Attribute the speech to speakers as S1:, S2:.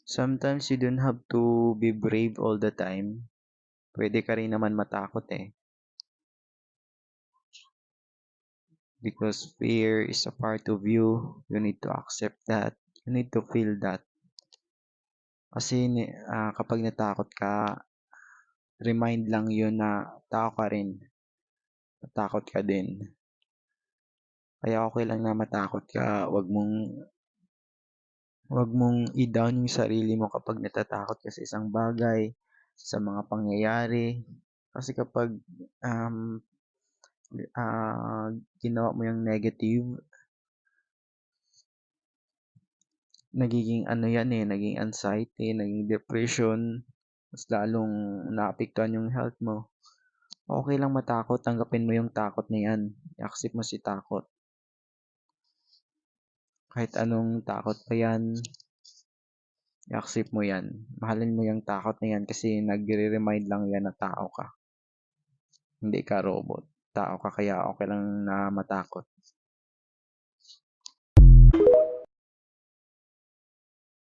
S1: Sometimes you don't have to be brave all the time. Pwede ka rin naman matakot eh. Because fear is a part of you. You need to accept that. You need to feel that. Kasi kapag natakot ka, remind lang yun na tao ka rin. Natakot ka din. Kaya okay lang na matakot ka. Wag mong i-down yung sarili mo kapag natatakot ka sa isang bagay, sa mga pangyayari. Kasi kapag um, ginawa mo yung negative, nagiging ano yan eh, naging anxiety, naging depression, mas lalong naapektuhan yung health mo. Okay lang matakot, tanggapin mo yung takot na yan. I-accept mo si takot. Kahit anong takot pa yan, i-accept mo yan. Mahalin mo yung takot na yan kasi nagre-remind lang yan na tao ka. Hindi ka robot. Tao ka kaya okay lang na matakot.